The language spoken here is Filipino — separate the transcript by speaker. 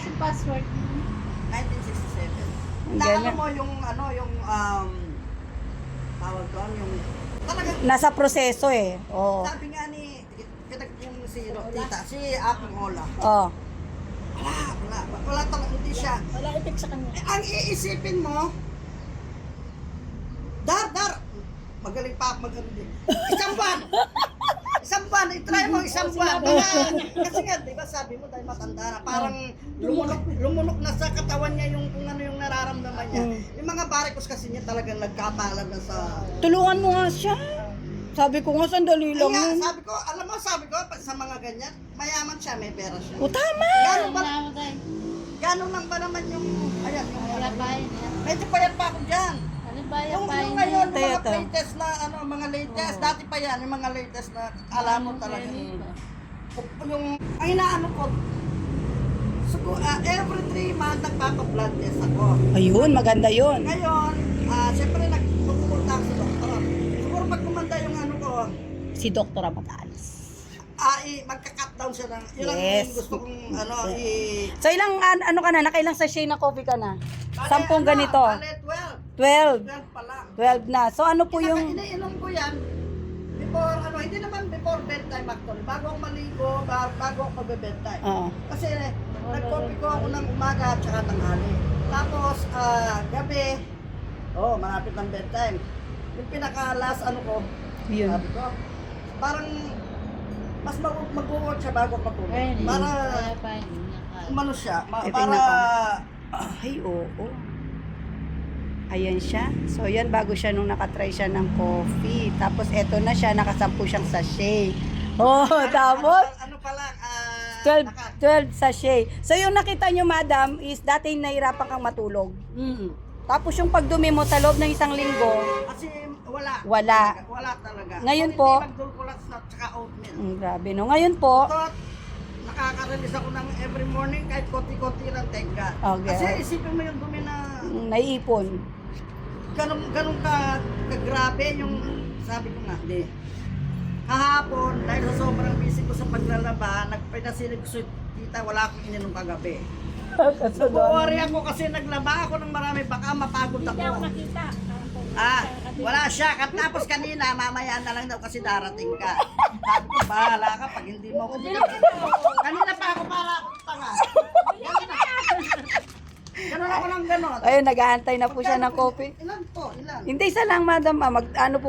Speaker 1: Yung password.
Speaker 2: 1967.
Speaker 3: Ganyan.
Speaker 2: Alam mo yung tawag doon, yung talagang
Speaker 3: Nasa proseso eh. Oo.
Speaker 2: sabi nga ni yung si Tita, si Apong Ola.
Speaker 3: Oh.
Speaker 2: Wala talaga, hindi siya.
Speaker 1: Wala effect sa kanya.
Speaker 2: Ang iisipin mo, magaling pa ako mag-ano din. Isang buwan, itry mo isang buwan. Kasi nga, di ba sabi mo dahil matanda na, parang lumunok na sa katawan niya yung kung ano yung nararamdaman niya. Yung mga barikos kasi niya talagang nagkapalad na sa...
Speaker 3: Tulungan mo nga siya. Sabi ko nga, sandali lang
Speaker 2: Kaya
Speaker 3: yun.
Speaker 2: sabi ko, alam mo, sabi ko, sa mga ganyan, mayaman siya, may pera siya.
Speaker 3: O tama.
Speaker 2: Gano'n lang ba naman yung... Ayan, yung
Speaker 1: Wala pa yun.
Speaker 2: medyo payat pa ako dyan.
Speaker 1: Ano ba yan?
Speaker 2: Yung ngayon,
Speaker 3: Tayo
Speaker 2: mga
Speaker 3: to.
Speaker 2: latest na, mga latest, dati pa yan, yung mga latest na, alam mo talaga. Yung, ang inaano ko, every 3 months nagpapa-blood test ako.
Speaker 3: Ayun, maganda yun.
Speaker 2: Ngayon, siyempre nagpupunta ako sa doktor. Siguro pag kumanda yung ano ko,
Speaker 3: Si Dr. Amatalis.
Speaker 2: magka-cut down siya ng, yun
Speaker 3: Yes.
Speaker 2: ang gusto kong,
Speaker 3: So ilang, ano ka na, nakailang sachet na coffee ka na? 10 ganito.
Speaker 2: Bale,
Speaker 3: 12.
Speaker 2: 12 pa lang.
Speaker 3: 12 na. So ano po yung...
Speaker 2: Iniinom ko yan, before, hindi naman before bedtime actually. Bago ako maligo, bago ako magbe-bedtime.
Speaker 3: Oo.
Speaker 2: Kasi nag-coffee ko ako ng umaga at saka tanghali. Tapos, gabi, malapit ng bedtime. Yung pinaka-last ko,
Speaker 3: Yun.
Speaker 2: sabi ko, parang mas mag-work siya bago ako matulog. Para,
Speaker 1: Wala pa yun.
Speaker 2: umano siya,
Speaker 3: Ito
Speaker 2: para,
Speaker 3: Ay, oo. Ayan siya. So, yan, bago siya nung nakatry siya ng coffee. Tapos, eto na siya, nakasampu siyang sachet. Oh, tapos,
Speaker 2: ano pa lang,
Speaker 3: 12 sachet. So, yung nakita nyo, madam, is dati nahirapan kang matulog. Tapos, yung pagdumi mo sa loob ng isang linggo,
Speaker 2: kasi wala. Wala talaga.
Speaker 3: Ngayon
Speaker 2: Kung
Speaker 3: po,
Speaker 2: hindi magdulkulat na tsaka oatmeal.
Speaker 3: grabe no. Ngayon po,
Speaker 2: Ito, nakaka-release ako ng every morning kahit konti-konti lang tenga.
Speaker 3: Okay.
Speaker 2: Kasi isipin mo yung dumi na
Speaker 3: naiipon.
Speaker 2: ganun ka grabe yung sabi ko nga, di. Kahapon, dahil sa sobrang busy ko sa paglalaba, nagpinasilip ko sa tita, wala akong ininom kagabi. Worry ako kasi naglaba ako ng marami, baka mapagod ako.
Speaker 1: Hindi ako nakita.
Speaker 2: Wala siya. Tapos kanina, mamaya na lang daw kasi darating ka. Sabi ko, bahala ka pag hindi mo ako binigyan. Kanina pa ako para akong tanga. Ganun ako lang ganun.
Speaker 3: Ayun, nag-aantay na po siya ng coffee.
Speaker 2: Ilan po? Ilan?
Speaker 3: Hindi isa lang, madam. Ano po